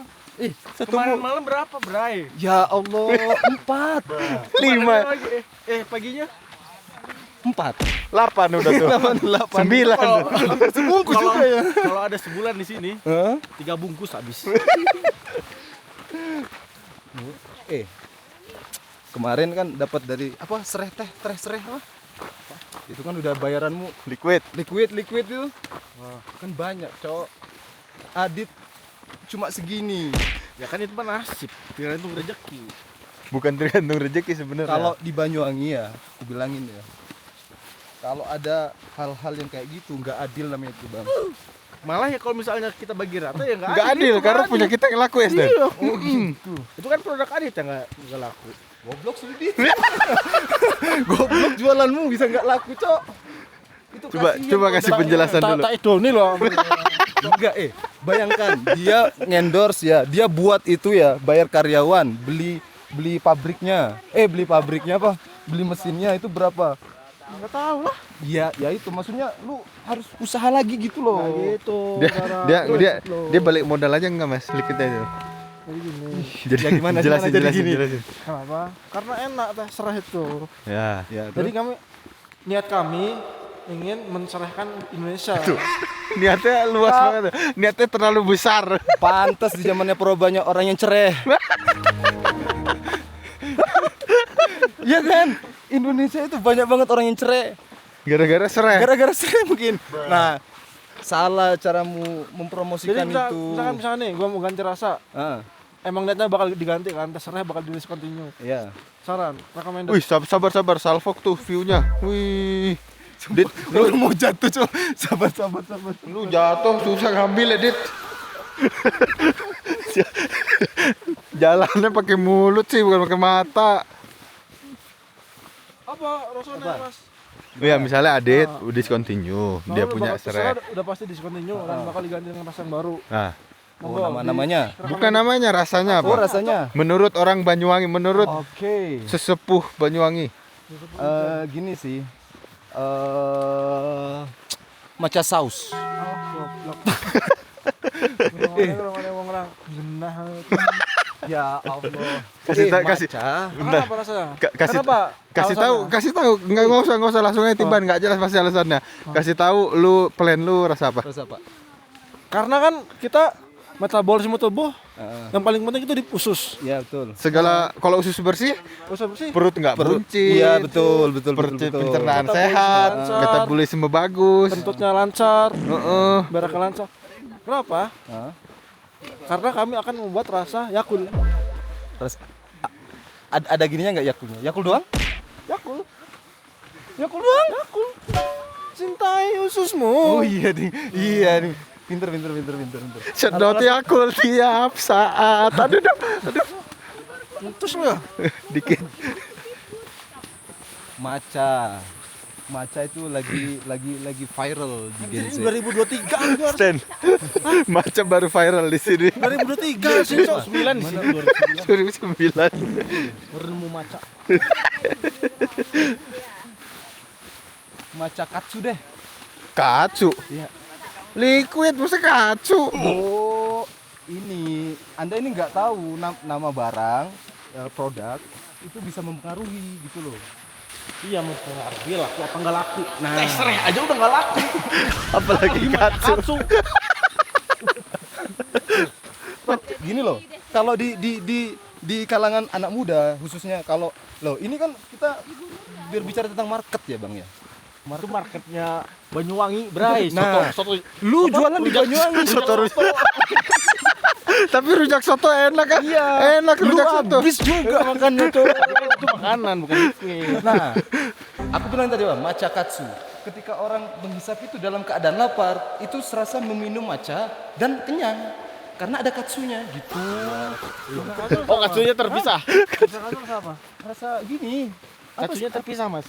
Satu Kemarin malam berapa, Bray? Ya Allah, 4. Lima. Pagi, paginya? 4. 8 udah tuh. 8. 9. Sebungkus Kalau juga ya. kalau ada sebulan di sini, Hah? 3 bungkus habis. Kemarin kan dapat dari apa? Sereh apa? Itu kan udah bayaranmu Liquid. liquid itu. Kan banyak, Cok. Adit cuma segini. Ya kan itu mah nasib, tergantung rezeki. Bukan tergantung rezeki sebenarnya. Kalau di Banyuwangi ya, aku bilangin ya. Kalau ada hal-hal yang kayak gitu nggak adil namanya itu, Bang. Malah ya kalau misalnya kita bagi rata ya nggak adil karena punya kita yang laku ya, Stan. Iya. Itu kan produk Adit yang nggak laku. Goblok sulit. Goblok jualanmu bisa nggak laku, Cok. Itu Coba kasih penjelasan dulu. Tak idol nih loh. Enggak, bayangkan dia ngendorse ya, dia buat itu ya, bayar karyawan, beli pabriknya. Beli pabriknya apa? Beli mesinnya itu berapa? Enggak tahu lah. Ya itu maksudnya lu harus usaha lagi gitu loh. Gitu. Dia balik modal aja enggak, Mas? Liquidnya itu. Jadi gini. Jadi Ya gimana jelasin. gini? Kenapa? Karena enak teh serah itu. Ya. Jadi kami ingin mencerahkan Indonesia. Niatnya luas banget. Niatnya terlalu besar. Pantas di zamannya pro banyak orang yang cereh. Iya kan? Indonesia itu banyak banget orang yang cerai. Gara-gara serai. Gara-gara cerai mungkin. Nah, salah caramu mempromosikan Jadi itu. misalkan nih, gua mau ganti rasa. Ah, Emang niatnya bakal diganti kan, terserah bakal di discontinue. iya. Saran, rekomendasi. Wih, sabar. Salfok tuh view-nya. Wih. Dit, Lu mau jatuh, Cok. Sabar. lu jatuh susah ngambil ya, Dit. Jalannya pakai mulut sih, bukan pakai mata. Apa rasanya, Mas? Ya misalnya Adit udah discontinue, dia Nah, punya terserah, serai. udah pasti discontinue dan bakal diganti dengan rasa yang baru. Nah, Oh, nama-namanya. bukan namanya, rasanya Oh, apa? rasanya. Menurut orang Banyuwangi, menurut Oke. sesepuh Banyuwangi. Gini sih. Maca saus. Orang genah. Ya Allah. Kasih Kenapa rasanya? kasih Kenapa? kasih tahu nggak usah langsung aja tiban, nggak jelas pasti alasannya. Kasih tahu lu plan lu rasa apa? Terus apa? Karena kan kita metabolisme tubuh yang paling penting itu di usus. Ya betul. Segala kalau usus bersih, Usus bersih. perut nggak buncit. Iya betul. Pencernaan Metabolisme sehat, lancar. metabolisme bagus. Kentutnya lancar, Heeh. darahnya lancar. Kenapa? Karena kami akan membuat rasa Yakult. Terus ada gininya nggak Yakultnya? Yakul doang? Yakult. Yakult doang. Yakult. Cintai ususmu. Oh iya nih. Iya nih. Pinter. Sedot Yakult tiap saat. Aduh. Terus lu ya? Dikit. Maca itu lagi viral di Gen Z. 2023 anjir. Stan. Macam baru viral di sini. 2023 sih, Cok. 9 di sini. 2009. Beremu maca. Maca katsu deh. Kacu. Iya. Liquid masa kacu. Oh, ini Anda ini nggak tahu nama barang, produk itu bisa mempengaruhi gitu loh. Iya, mau pengaruhi laku apa enggak laku. Nah, serai aja udah enggak laku. Apalagi kacu. Gini loh, kalau di kalangan anak muda khususnya kalau loh ini kan kita berbicara tentang market ya Bang ya. Itu marketnya Banyuwangi, Bray. Nah, Soto. Lu jualan di Banyuwangi. Soto Tapi rujak soto enak kan? Iya. Enak rujak soto. Habis juga makannya tuh. Itu makanan bukan liquid. Nah, aku bilang tadi Bang, matcha katsu. Ketika orang menghisap itu dalam keadaan lapar, itu serasa meminum matcha dan kenyang. Karena ada katsunya gitu. Oh, katsunya terpisah. Rasa apa? Rasa gini. Katsunya terpisah, Mas.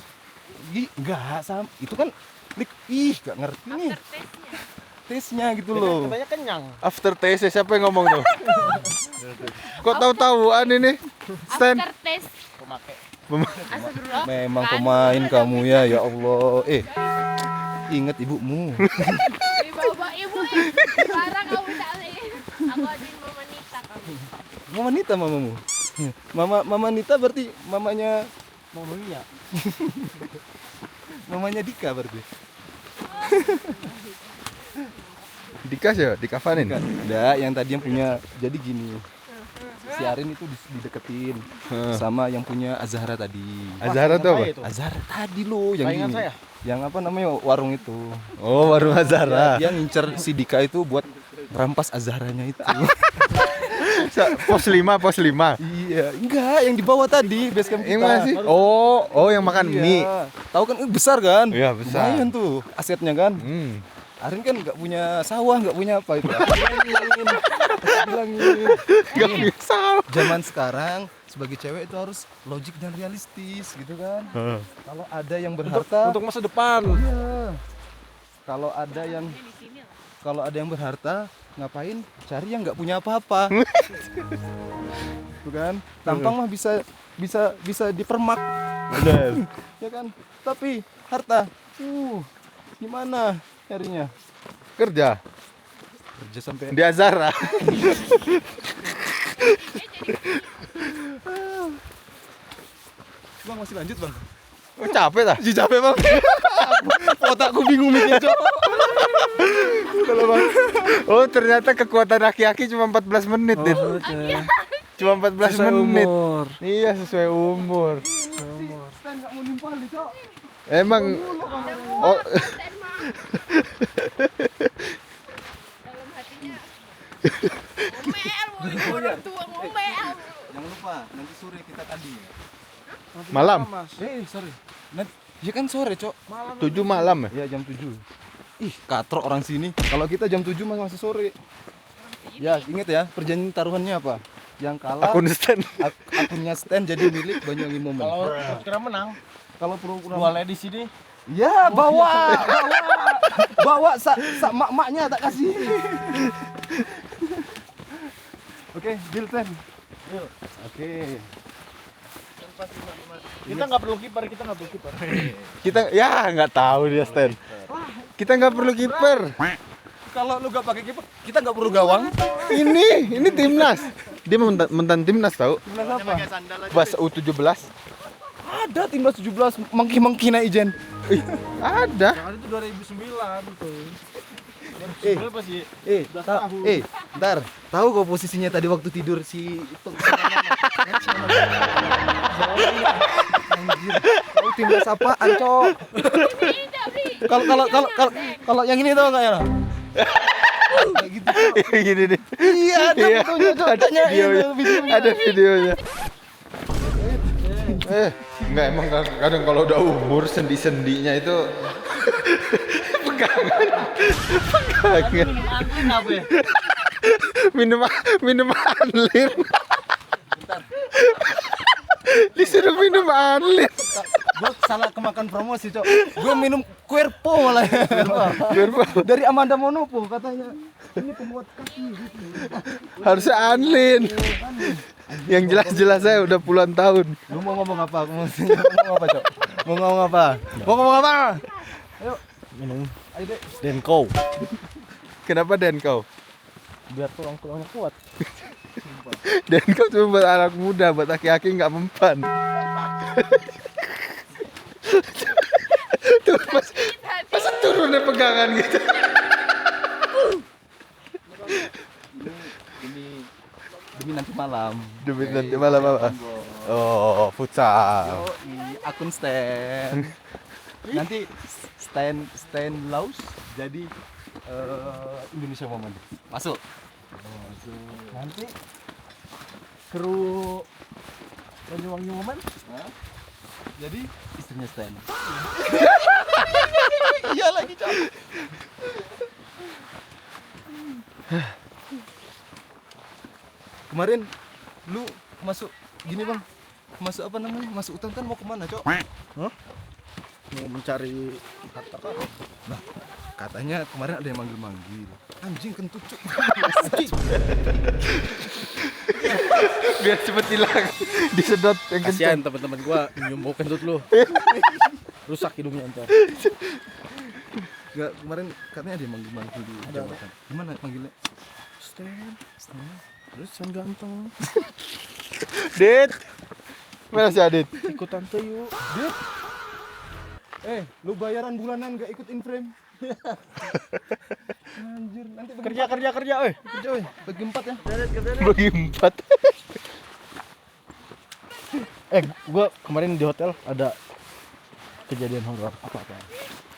Enggak sama. Itu kan enggak ngerti nih. Tesnya gitu loh. Katanya kenyang. After taste siapa yang ngomong tuh? Kok tahu-tahuan ini? Stan. Aftertaste. Astagfirullah. Memang pemain kamu ya Allah. Ingat ibumu. Bapak ibu sekarang kamu tak aku aja Mama Nita kamu. Mama Nita mamamu. Mama Nita berarti mamanya Maunya. mamanya Dika berarti. Dika sih, dikafanin. Ada yang tadi yang punya. Jadi gini. Si Arin itu dideketin sama yang punya Azhara tadi. Azhara tuh apa? Azhara tadi lo yang Saingan gini. saya? Yang apa namanya warung itu. Oh, warung Azhara. Dia ngincer si Dika itu buat rampas Azharanya itu. Pos 5. Iya, enggak yang di bawah tadi base camp kita. Yang mana sih? Oh, yang makan mie. Tahu kan besar kan? Iya, besar. Lumayan tuh asetnya kan. Arin kan nggak punya sawah, nggak punya apa itu. Bilangin. Gak bisa. Zaman sekarang sebagai cewek itu harus logik dan realistis gitu kan. Kalau ada yang berharta, Untuk masa depan. iya. Kalau ada yang berharta, ngapain cari yang nggak punya apa-apa. Tuh kan? Tampang mah bisa dipermak. Benar. Ya kan? Tapi harta, gimana carinya? Kerja Sampai di Azhara. Bang masih lanjut bang? Oh, capek dah. Capek bang. Otakku bingung mikir cok. Oh, ternyata kekuatan aki-aki cuma 14 menit, Dit. Cuma 14 menit. Umur. Iya, sesuai umur. Emang oh, Dalam hatinya. Ngomel, tua ngomel. Jangan lupa nanti sore kita tanding ya. malam. Sorry. Ya kan sore cok. 7 malam ya. Ya jam 7. Ih katrok orang sini. Kalau kita jam 7 masih sore. Ya inget ya perjanjian taruhannya apa? Yang kalah Akun stand. akunnya stand jadi milik Banyuwangi Momen. Kalau kira menang, Kalau pura-pura dualnya di sini. ya bawa sak mak-maknya tak kasih. Oke, deal ten. Oke. Kita nggak perlu kiper, Kita ya nggak tahu dia stand. Kita nggak perlu kiper. Kalau lu gak pakai kiper, kita nggak perlu gawang. Ini timnas. Dia mantan timnas tahu. Timnas apa? Pas U17. Ada timnas 17 mengki-mengki na Ijen. Ada. Yang itu 2009 tuh. Ntar, tahu kok posisinya tadi waktu tidur si itu. Anjir, tahu timnas apaan, Cok? Kalau yang ini tahu enggak ya? Gini deh. Iya, ada fotonya, Cok. Ada videonya. Ada videonya. Enggak, emang kadang kalau udah umur sendi-sendinya itu pegangan. Minum anlir. Disuruh minum anlir. Gue salah kemakan promosi, Cok. Gue minum Cuerpo malah. Dari Amanda Monopo katanya. Ini pembuat kaki gitu. Harusnya anlin. Yang jelas-jelas saya udah puluhan tahun. Lu mau ngomong apa? Mau ngomong apa, Cok? Mau ngomong apa? Mau ngomong apa? Ayo. Minum Ayo, Dek. Denko Kenapa Denko? biar tulang-tulangnya kuat. Denko cuma buat anak muda, buat aki-aki nggak mempan. Tuh pas turunnya pegangan gitu. Demi nanti malam. Demi nanti malam apa? Oh, futsal. Akun Stan. Nanti Stan Laus jadi Indonesia Woman. Masuk. Nanti kru Banyuwangi Woman. Jadi istrinya Stan. Iya lagi, Cok. Kemarin lu masuk gini, Bang. Masuk apa namanya? Masuk hutan kan mau kemana, Cok? Mau mencari harta karun. Nah, katanya kemarin ada yang manggil-manggil. Anjing kentut, Cok. Biar cepet hilang. Disedot yang Kasihan kencang. teman-teman gua nyium bau kentut lu. Rusak hidungnya ntar. Enggak, kemarin katanya ada yang manggil-manggil di jabatan. Gimana manggilnya? Stan. Terus Stan ganteng. Dit. Mana si Adit? Ikut tante yuk. Lu bayaran bulanan gak ikut in frame? Anjir, nanti Kerja, oi. kerja, weh. Bagi 4 ya. Bagi 4. Gua kemarin di hotel ada kejadian horor apa-apa.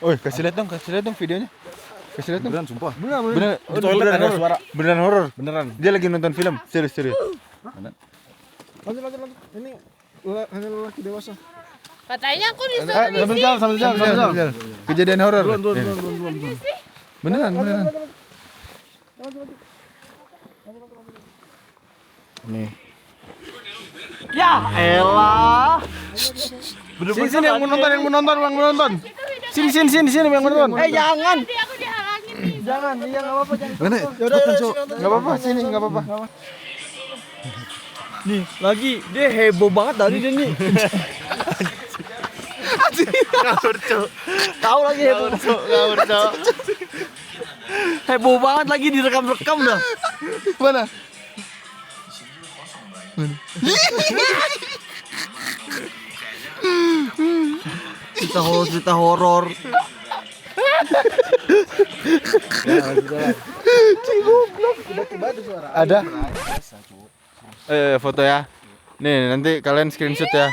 Oi, kasih lihat dong videonya. Kasih lihat dong. Beneran sumpah. Bener. Di toilet ada suara. Beneran horor. Beneran. Dia lagi nonton film. Serius. Lanjut. Ini hanya lelaki dewasa. Katanya aku disuruh di sini. Sambil jalan. Kejadian horor. Duluan. Beneran. Nih. Ya elah. Sini yang menonton. Sini yang menonton. Jangan. Tadi aku dihalangin nih. Jangan, iya enggak apa-apa. Mana? Yaudah, Enggak apa-apa, sini enggak apa-apa. Nih, lagi dia heboh banget tadi dia nih. Tahu lagi heboh. Heboh banget lagi direkam dah. Mana? Cerita horor. Ada? Foto ya. Nih, nanti kalian screenshot ya.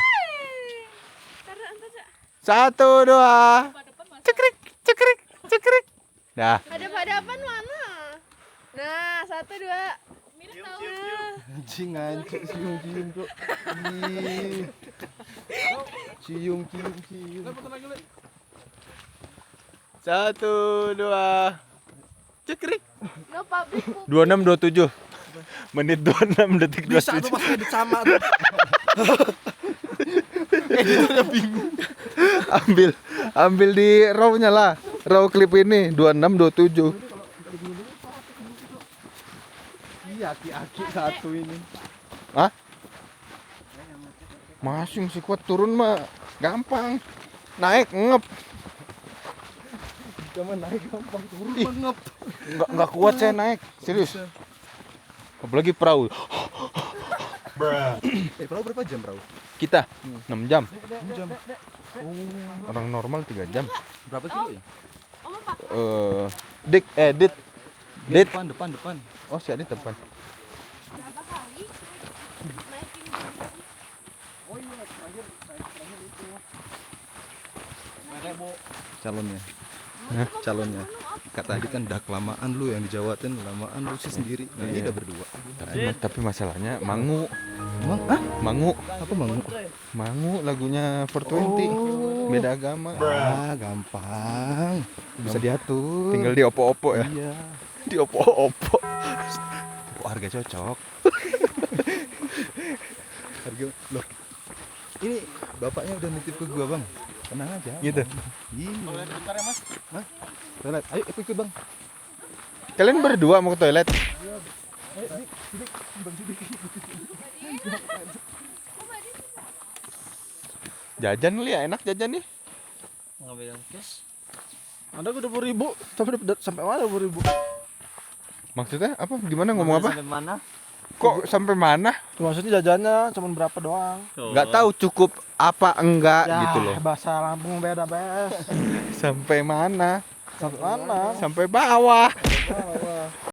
1, 2. Cekrik. Dah. Hadap-hadapan mana? Nah, 1, 2. Mirip tahu. Anjing ngancuk cium, Cok. Ih. Cium. 1, 2. Cekrik. No public. 26:27. Menit 26 detik 27. Bisa tuh pas edit sama tuh. Editornya bingung. Ambil di raw-nya lah. Raw klip ini 26:27. Iya, aki-aki satu ini. Hah? Masih kuat, turun mah gampang. Naik ngep. Cuma naik gampang, turun Ih. ngep. Enggak kuat saya naik, serius. Apalagi perahu. Perahu berapa jam perahu? Kita 6 jam. Orang normal 3 jam. Berapa kilo ya? Dit. Dit. Depan. Oh, si Adit depan. Calonnya kata Adit kan udah kelamaan lu yang dijawatin, kelamaan lu sih sendiri. Nah, ini udah berdua. Tapi masalahnya Mangu. Mangu? Apa Mangu? Mangu lagunya 420. Beda agama. Gampang. Bisa diatur. Tinggal di opo-opo ya. Iya. Di opo-opo. Oh, harga cocok. Harga loh. Ini bapaknya udah nitip ke gua, Bang. Tenang aja. Gitu. Iya. Bentar ya, Mas. Hah? Toilet. Ayo ikut, Bang. Kalian berdua mau ke toilet? Jajan lu ya, enak jajan nih. Ngambil yang cash. Ada gue 20.000, sampai mana 20.000? Maksudnya apa? Gimana ngomong apa? Sampai mana? Kok sampai mana? Maksudnya jajannya cuma berapa doang? Nggak tahu cukup apa enggak gitu loh. Bahasa Lampung beda bes. Sampai mana? Sampai mana? Sampai bawah.